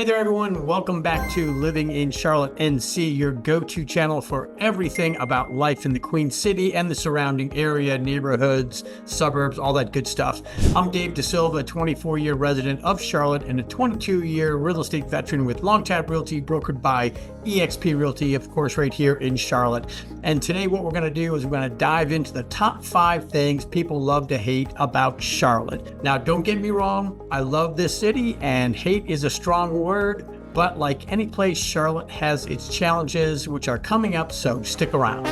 Hey there everyone, welcome back to Living in Charlotte, NC, your go-to channel for everything about life in the Queen City and the surrounding area, neighborhoods, suburbs, all that good stuff. I'm Dave DeSilva, a 24-year resident of Charlotte and a 22-year real estate veteran with Long Tap Realty, brokered by eXp Realty, of course, right here in Charlotte. And today what we're going to do is we're going to dive into the top 5 things people love to hate about Charlotte. Now, don't get me wrong, I love this city and hate is a strong word, but like any place, Charlotte has its challenges, which are coming up, so stick around.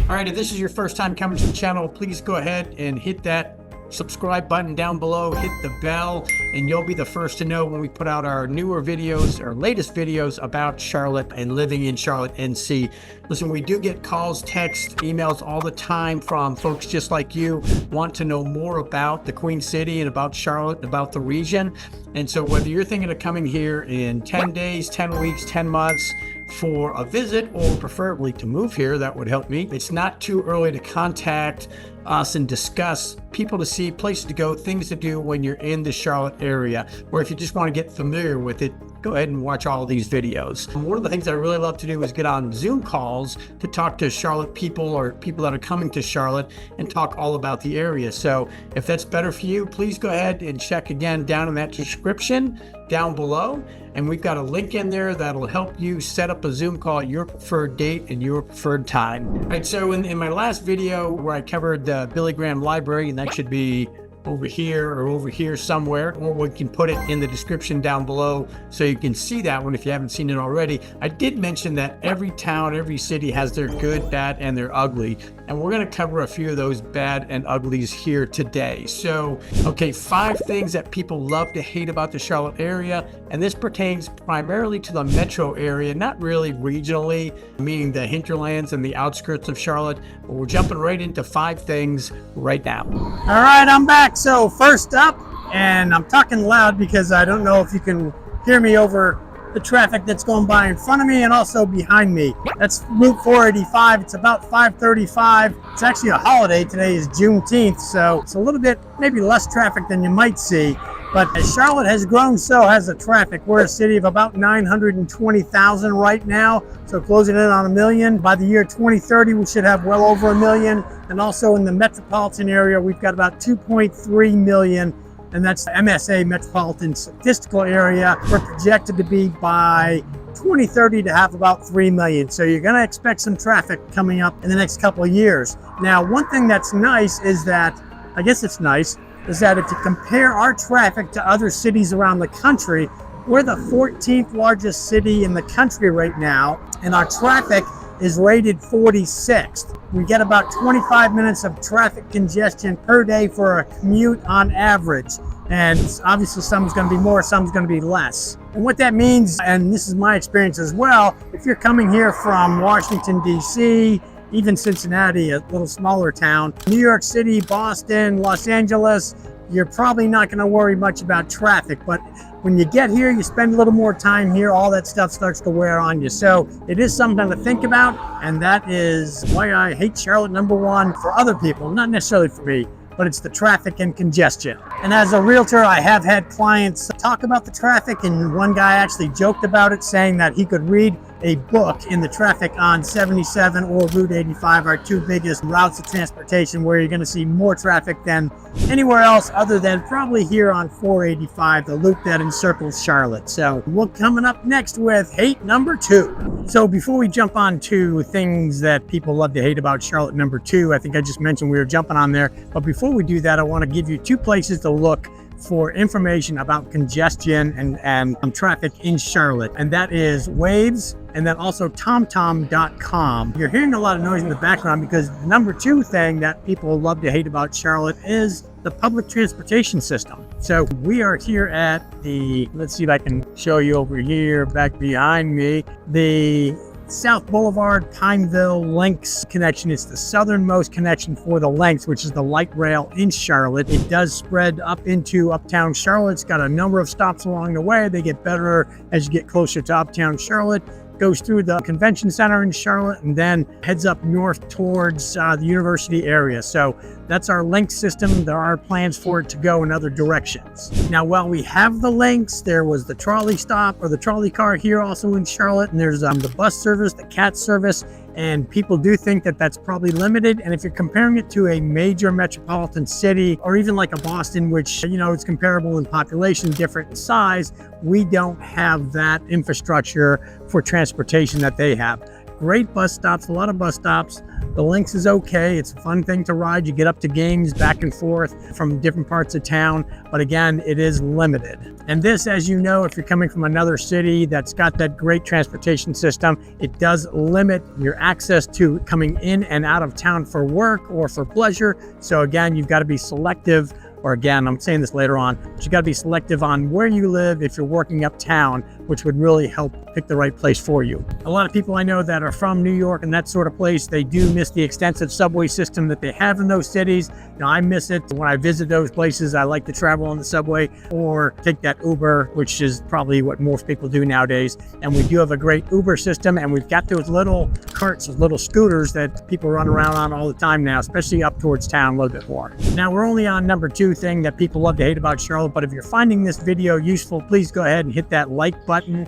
All right, if this is your first time coming to the channel, please go ahead and hit that subscribe button down below, hit the bell, and you'll be the first to know when we put out our newer videos, our latest videos about Charlotte and living in Charlotte, NC. Listen, we do get calls, texts, emails all the time from folks just like you, want to know more about the Queen City and about Charlotte, and about the region. And so whether you're thinking of coming here in 10 days, 10 weeks, 10 months, for a visit, or preferably to move here, that would help me. It's not too early to contact us and discuss people to see, places to go, things to do when you're in the Charlotte area, or if you just want to get familiar with it, go ahead and watch all of these videos. One of the things I really love to do is get on Zoom calls to talk to Charlotte people or people that are coming to Charlotte and talk all about the area. So if that's better for you, please go ahead and check again down in that description down below. And we've got a link in there that'll help you set up a Zoom call at your preferred date and your preferred time. All right, so in my last video where I covered the Billy Graham Library, and that should be over here or over here somewhere, or we can put it in the description down below so you can see that one if you haven't seen it already. I did mention that every town, every city has their good, bad, and their ugly, and we're going to cover a few of those bad and uglies here today. So, okay, 5 things that people love to hate about the Charlotte area, and this pertains primarily to the metro area, not really regionally, meaning the hinterlands and the outskirts of Charlotte, but we're jumping right into 5 things right now. All right, I'm back. So first up, and I'm talking loud because I don't know if you can hear me over the traffic that's going by in front of me and also behind me. That's Route 485. It's about 5:35. It's actually a holiday. Today is Juneteenth, so it's a little bit maybe less traffic than you might see. But as Charlotte has grown, so has the traffic. We're a city of about 920,000 right now, so closing in on 1 million. By the year 2030, we should have well over 1 million. And also in the metropolitan area, we've got about 2.3 million, and that's the MSA, Metropolitan Statistical Area. We're projected to be by 2030 to have about 3 million. So you're gonna expect some traffic coming up in the next couple of years. Now, one thing that's nice is that, I guess it's nice, is that if you compare our traffic to other cities around the country, we're the 14th largest city in the country right now, and our traffic is rated 46th. We get about 25 minutes of traffic congestion per day for a commute on average. And obviously some's gonna be more, some's gonna be less. And what that means, and this is my experience as well, if you're coming here from Washington, DC, even Cincinnati, a little smaller town, New York City, Boston, Los Angeles, you're probably not going to worry much about traffic. But when you get here, you spend a little more time here, all that stuff starts to wear on you. So it is something to think about, and that is why I hate Charlotte, number 1, for other people, not necessarily for me, but it's the traffic and congestion. And as a realtor, I have had clients talk about the traffic, and one guy actually joked about it, saying that he could read a book in the traffic on 77 or Route 85, our 2 biggest routes of transportation, where you're going to see more traffic than anywhere else other than probably here on 485, the loop that encircles Charlotte. So we're coming up next with hate number 2. So before we jump on to things that people love to hate about Charlotte number 2, I think I just mentioned we were jumping on there, but before we do that, I want to give you 2 places to look for information about congestion and traffic in Charlotte, and that is Waves and then also TomTom.com. You're hearing a lot of noise in the background because the number 2 thing that people love to hate about Charlotte is the public transportation system. So we are here at the, let's see if I can show you over here, back behind me, the South Boulevard, Pineville, LYNX connection. It's the southernmost connection for the LYNX, which is the light rail in Charlotte. It does spread up into Uptown Charlotte. It's got a number of stops along the way. They get better as you get closer to Uptown Charlotte. goes through the convention center in Charlotte and then heads up north towards the university area. So that's our LYNX system. There are plans for it to go in other directions. Now, while we have the LYNX, there was the trolley stop or the trolley car here also in Charlotte, and there's the bus service, the CAT service, and people do think that that's probably limited. And if you're comparing it to a major metropolitan city or even like a Boston, which, you know, it's comparable in population, different in size, we don't have that infrastructure for transportation that they have. Great bus stops, a lot of bus stops. The LYNX is okay. It's a fun thing to ride. You get up to games back and forth from different parts of town, but again, it is limited. And this, as you know, if you're coming from another city that's got that great transportation system, it does limit your access to coming in and out of town for work or for pleasure. So again, you've got to be selective. Or again, I'm saying this later on, but you got to be selective on where you live if you're working uptown, which would really help pick the right place for you. A lot of people I know that are from New York and that sort of place, they do miss the extensive subway system that they have in those cities. You know, I miss it. When I visit those places, I like to travel on the subway or take that Uber, which is probably what most people do nowadays. And we do have a great Uber system, and we've got those little carts, those little scooters that people run around on all the time now, especially up towards town a little bit more. Now, we're only on number 2 thing that people love to hate about Charlotte, but if you're finding this video useful, please go ahead and hit that like button.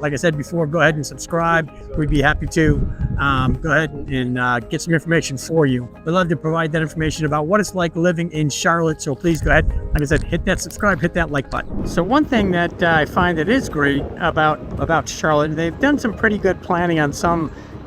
Like I said before, go ahead and subscribe. We'd be happy to go ahead and get some information for you. We'd love to provide that information about what it's like living in Charlotte, so please go ahead, like I said, hit that subscribe, hit that like button. So one thing that I find that is great about Charlotte, they've done some pretty good planning on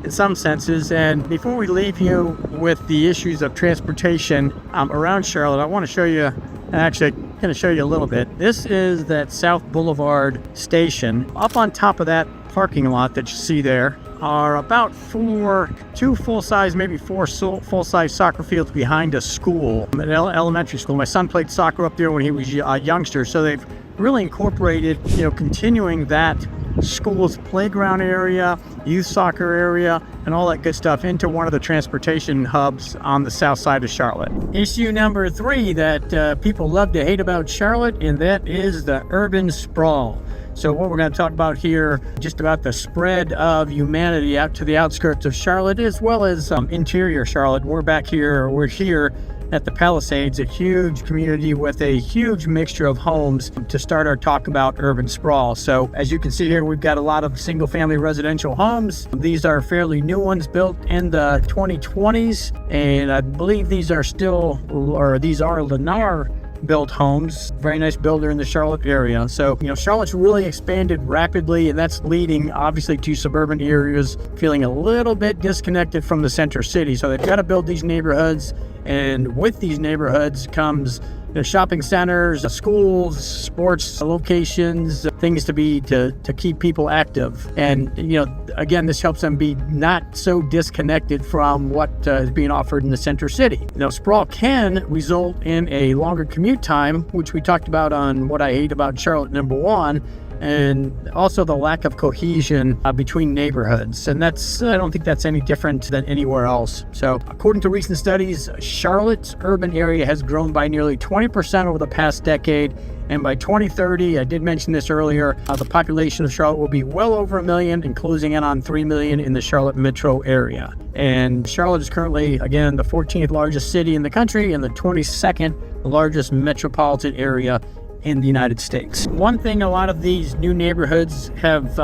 in some senses. And before we leave you with the issues of transportation around Charlotte, I want to show you, actually I'm going to show you a little bit. This is that South Boulevard station. Up on top of that parking lot that you see there are about 2 full-size, maybe 4 full-size soccer fields behind a school, an elementary school. My son played soccer up there when he was a youngster, so they've really incorporated, you know, continuing that school's playground area, youth soccer area, and all that good stuff into one of the transportation hubs on the south side of Charlotte. Issue number 3 that people love to hate about Charlotte, and that is the urban sprawl. So what we're going to talk about here, just about the spread of humanity out to the outskirts of Charlotte, as well as interior Charlotte. We're here at the Palisades, a huge community with a huge mixture of homes to start our talk about urban sprawl. So as you can see here, we've got a lot of single family residential homes. These are fairly new ones built in the 2020s, and I believe these are Lennar built homes. Very nice builder in the Charlotte area. So, you know, Charlotte's really expanded rapidly, and that's leading obviously to suburban areas feeling a little bit disconnected from the center city. So they've got to build these neighborhoods, and with these neighborhoods comes shopping centers, schools, sports locations, things to keep people active. And, you know, again, this helps them be not so disconnected from what is being offered in the center city. You know, sprawl can result in a longer commute time, which we talked about on What I Hate About Charlotte number 1, and also the lack of cohesion between neighborhoods. And I don't think that's any different than anywhere else. So according to recent studies, Charlotte's urban area has grown by nearly 20% over the past decade. And by 2030, I did mention this earlier, the population of Charlotte will be well over 1 million and closing in on 3 million in the Charlotte metro area. And Charlotte is currently, again, the 14th largest city in the country and the 22nd largest metropolitan area in the United States. One thing a lot of these new neighborhoods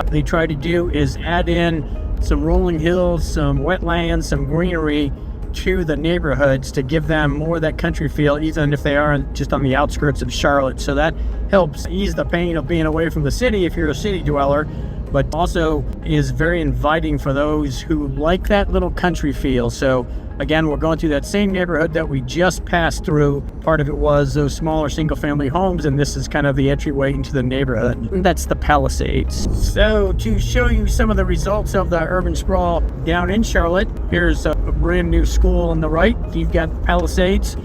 they try to do is add in some rolling hills, some wetlands, some greenery to the neighborhoods to give them more of that country feel, even if they are just on the outskirts of Charlotte. So that helps ease the pain of being away from the city if you're a city dweller, but also is very inviting for those who like that little country feel. So again, we're going through that same neighborhood that we just passed through. Part of it was those smaller single-family homes, and this is kind of the entryway into the neighborhood. And that's the Palisades. So to show you some of the results of the urban sprawl down in Charlotte, here's a brand new school on the right. You've got Palisades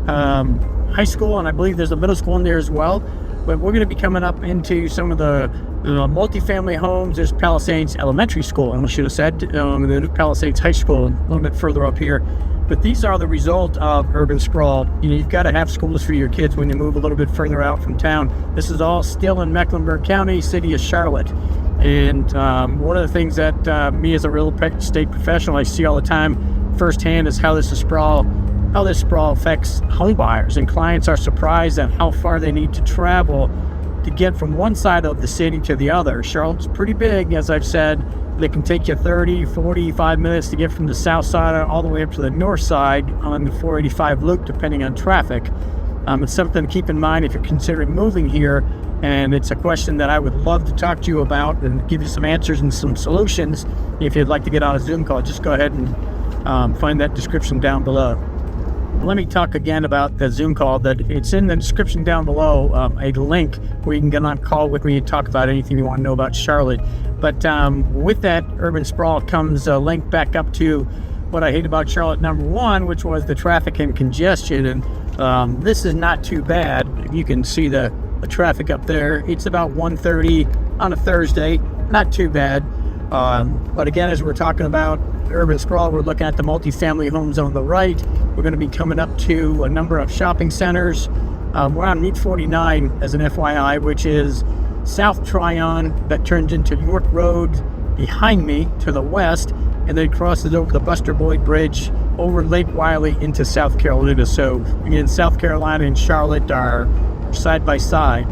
High School, and I believe there's a middle school in there as well. But we're going to be coming up into some of the multifamily homes. There's Palisades Elementary School, and I should have said, the Palisades High School a little bit further up here. But these are the result of urban sprawl. You know, you've got to have schools for your kids when you move a little bit further out from town. This is all still in Mecklenburg County, city of Charlotte. And one of the things that me as a real estate professional, I see all the time firsthand is how this sprawl affects home buyers. And clients are surprised at how far they need to travel to get from one side of the city to the other. Charlotte's pretty big, as I've said. It can take you 30, 45 minutes to get from the south side all the way up to the north side on the 485 loop, depending on traffic. It's something to keep in mind if you're considering moving here, and it's a question that I would love to talk to you about and give you some answers and some solutions. If you'd like to get on a Zoom call, just go ahead and find that description down below. Let me talk again about the Zoom call. That it's in the description down below, a link where you can get on a call with me and talk about anything you want to know about Charlotte. But with that urban sprawl comes a link back up to what I hate about Charlotte, number one, which was the traffic and congestion. And this is not too bad. You can see the traffic up there. It's about 1:30 on a Thursday. Not too bad. But again, as we're talking about urban sprawl, we're looking at the multifamily homes on the right. We're going to be coming up to a number of shopping centers. We're on Route 49 as an FYI, which is South Tryon that turns into York Road behind me to the west, and then crosses over the Buster Boyd Bridge over Lake Wiley into South Carolina. So again, South Carolina and Charlotte are side by side.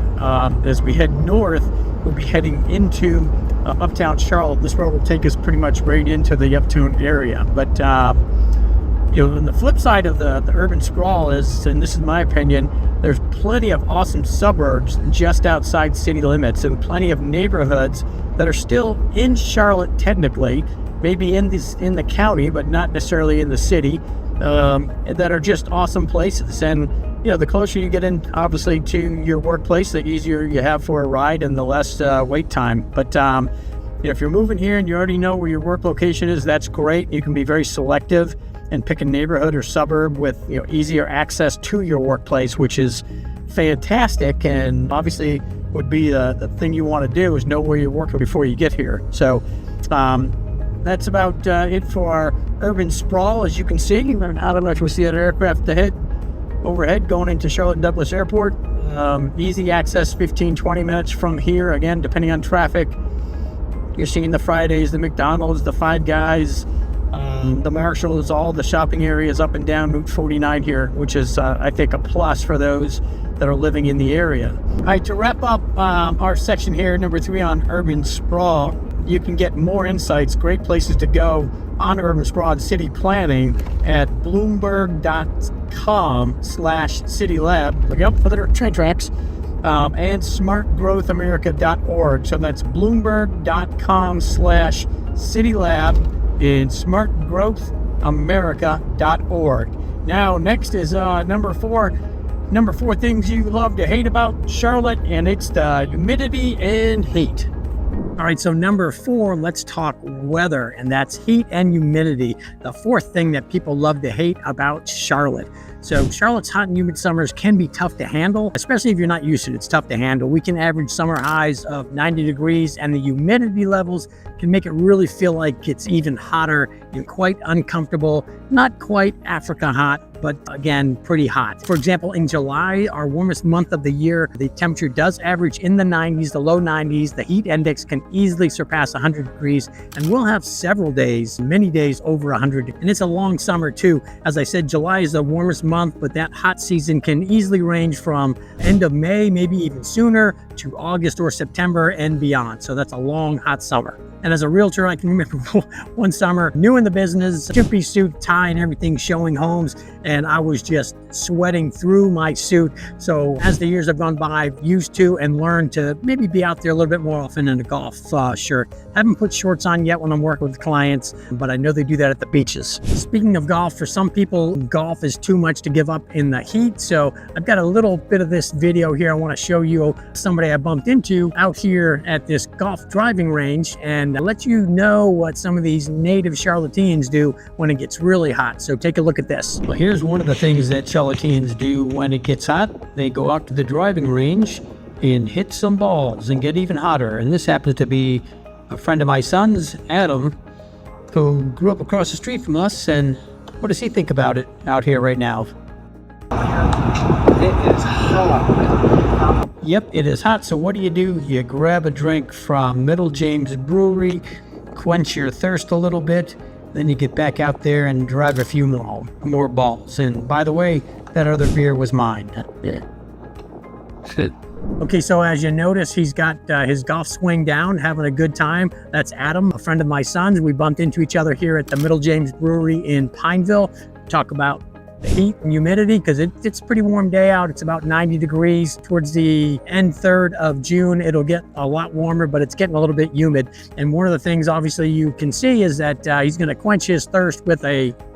As we head north, we'll be heading into Uptown Charlotte. This road will take us pretty much right into the Uptown area. But on the flip side of the urban sprawl is, and this is my opinion, there's plenty of awesome suburbs just outside city limits, and plenty of neighborhoods that are still in Charlotte technically, maybe in the county, but not necessarily in the city, that are just awesome places. And the closer you get in, obviously, to your workplace, the easier you have for a ride and the less wait time. But if you're moving here and you already know where your work location is, that's great. You can be very selective and pick a neighborhood or suburb with easier access to your workplace, which is fantastic. And obviously, would be the thing you want to do is know where you're working before you get here. So that's about it for our urban sprawl. As you can see, I don't know if you see that aircraft overhead going into Charlotte Douglas Airport. Easy access, 15-20 minutes from here, again depending on traffic. You're seeing the Fridays, the McDonald's, the Five Guys, the Marshalls, all the shopping areas up and down Route 49 here, which is I think a plus for those that are living in the area. All right, to wrap up our section here, number 3 on urban sprawl, you can get more insights, great places to go on urban sprawl and city planning at bloomberg.com/citylab. Look out for the train tracks. And smartgrowthamerica.org. So that's bloomberg.com/citylab and smartgrowthamerica.org. Now, next is number 4 things you love to hate about Charlotte, and it's the humidity and heat. All right, so number 4, let's talk weather, and that's heat and humidity, the 4th thing that people love to hate about Charlotte. So Charlotte's hot and humid summers can be tough to handle, especially if you're not used to it. It's tough to handle. We can average summer highs of 90 degrees, and the humidity levels can make it really feel like it's even hotter and quite uncomfortable. Not quite Africa hot, but again, pretty hot. For example, in July, our warmest month of the year, the temperature does average in the 90s, the low 90s. The heat index can easily surpass 100 degrees, and we'll have several days, many days over 100. And it's a long summer too. As I said, July is the warmest month, but that hot season can easily range from end of May, maybe even sooner, to August or September and beyond. So that's a long, hot summer. And as a realtor, I can remember one summer, new in the business, skimpy suit, tie, and everything, showing homes, and I was just sweating through my suit. So as the years have gone by, I've used to and learned to maybe be out there a little bit more often in a golf shirt. Haven't put shorts on yet when I'm working with clients, but I know they do that at the beaches. Speaking of golf, for some people, golf is too much to give up in the heat. So I've got a little bit of this video here. I want to show you somebody I bumped into out here at this golf driving range, and let you know what some of these native Charlotteans do when it gets really hot. So take a look at this. Well, here's one of the things that Charlotteans do when it gets hot. They go out to the driving range and hit some balls and get even hotter. And this happens to be a friend of my son's, Adam, who grew up across the street from us. And what does he think about it out here right now? It is hot. Yep, it is hot. So what do? You grab a drink from Middle James Brewery, quench your thirst a little bit, then you get back out there and drive a few more balls. And by the way, that other beer was mine. Yeah. Okay, so as you notice, he's got his golf swing down, having a good time. That's Adam, a friend of my son's. We bumped into each other here at the Middle James Brewery in Pineville. Talk about the heat and humidity, because it's a pretty warm day out. It's about 90 degrees. Towards the end third of June, it'll get a lot warmer, but it's getting a little bit humid. And one of the things obviously you can see is that he's going to quench his thirst with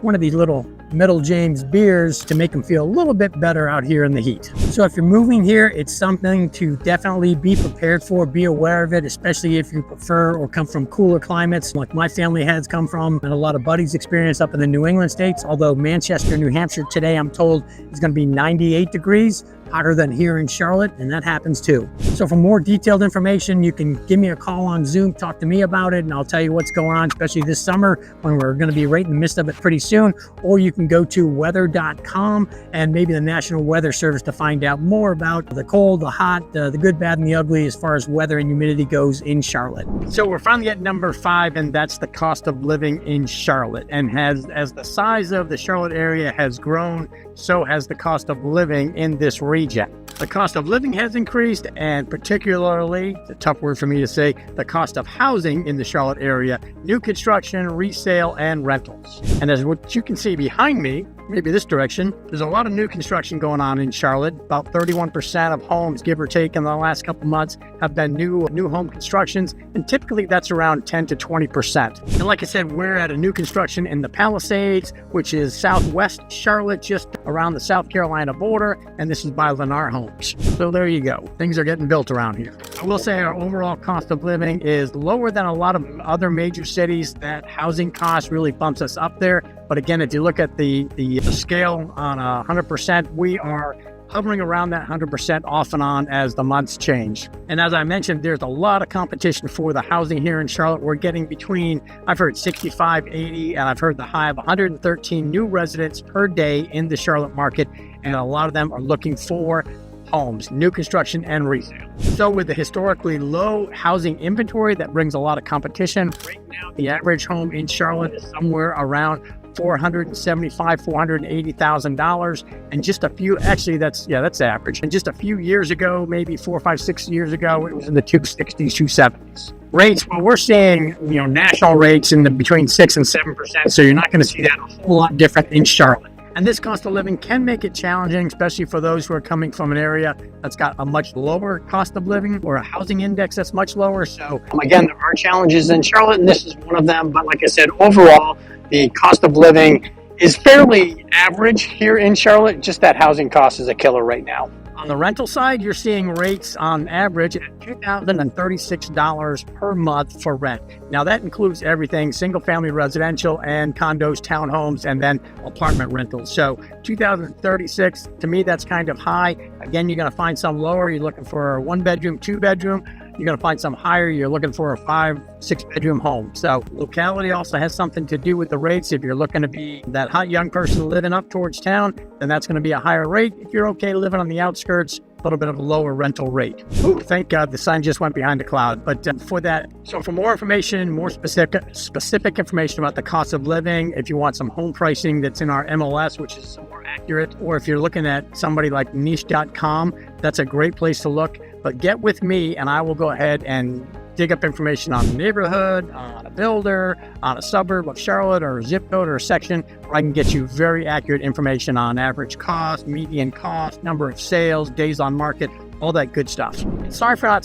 one of these little Middle James beers to make them feel a little bit better out here in the heat. So if you're moving here, it's something to definitely be prepared for, be aware of it, especially if you prefer or come from cooler climates like my family has come from, and a lot of buddies experience up in the New England states. Although Manchester, New Hampshire today, I'm told, is going to be 98 degrees. Hotter than here in Charlotte, and that happens too. So for more detailed information, you can give me a call on Zoom, talk to me about it, and I'll tell you what's going on, especially this summer when we're going to be right in the midst of it pretty soon. Or you can go to weather.com and maybe the National Weather Service to find out more about the cold, the hot, the good, bad, and the ugly as far as weather and humidity goes in Charlotte. So we're finally at number 5, and that's the cost of living in Charlotte. And as the size of the Charlotte area has grown, so has the cost of living in this region. The cost of living has increased, and particularly, it's a tough word for me to say, the cost of housing in the Charlotte area, new construction, resale, and rentals. And as what you can see behind me, maybe this direction, there's a lot of new construction going on in Charlotte. About 31% of homes, give or take, in the last couple months have been new home constructions, and typically that's around 10 to 20%. And like I said, we're at a new construction in the Palisades, which is southwest Charlotte, just around the South Carolina border, and this is by LYNX Homes. So there you go. Things are getting built around here. I will say our overall cost of living is lower than a lot of other major cities. That housing cost really bumps us up there. But again, if you look at the scale on 100%, we are hovering around that 100% off and on as the months change. And as I mentioned, there's a lot of competition for the housing here in Charlotte. We're getting between, I've heard 65, 80, and I've heard the high of 113 new residents per day in the Charlotte market. And a lot of them are looking for homes, new construction and resale. So with the historically low housing inventory, that brings a lot of competition. Right now, the average home in Charlotte is somewhere around $475,000, $480,000, and just a few, actually that's average. And just a few years ago, maybe 4, 5, 6 years ago, it was in the 260s, 270s. Rates, well, we're seeing national rates in the between 6 and 7%, so you're not going to see that a whole lot different in Charlotte. And this cost of living can make it challenging, especially for those who are coming from an area that's got a much lower cost of living or a housing index that's much lower. So again, there are challenges in Charlotte, and this is one of them. But like I said, overall, the cost of living is fairly average here in Charlotte. Just that housing cost is a killer right now. On the rental side, you're seeing rates on average at $2,036 per month for rent. Now that includes everything, single family residential and condos, townhomes, and then apartment rentals. So $2,036, to me, that's kind of high. Again, you're gonna find some lower. You're looking for a 1-bedroom, 2-bedroom. You're going to find some higher. You're looking for a 5, 6-bedroom home. So locality also has something to do with the rates. If you're looking to be that hot young person living up towards town, then that's going to be a higher rate. If you're okay living on the outskirts, a little bit of a lower rental rate. Ooh, thank God the sun just went behind the cloud. But for more information, more specific information about the cost of living, if you want some home pricing that's in our MLS, which is more accurate, or if you're looking at somebody like niche.com, that's a great place to look. But get with me and I will go ahead and dig up information on the neighborhood, on a builder, on a suburb of Charlotte, or a zip code or a section where I can get you very accurate information on average cost, median cost, number of sales, days on market, all that good stuff. Sorry for not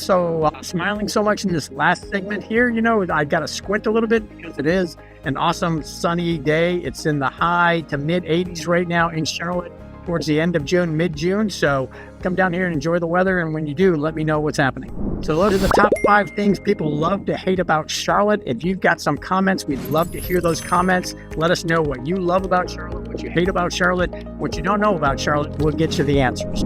smiling so much in this last segment here. I got to squint a little bit because it is an awesome sunny day. It's in the high to mid 80s right now in Charlotte towards the end of June, mid-June. So come down here and enjoy the weather. And when you do, let me know what's happening. So those are the top 5 things people love to hate about Charlotte. If you've got some comments, we'd love to hear those comments. Let us know what you love about Charlotte, what you hate about Charlotte, what you don't know about Charlotte. We'll get you the answers.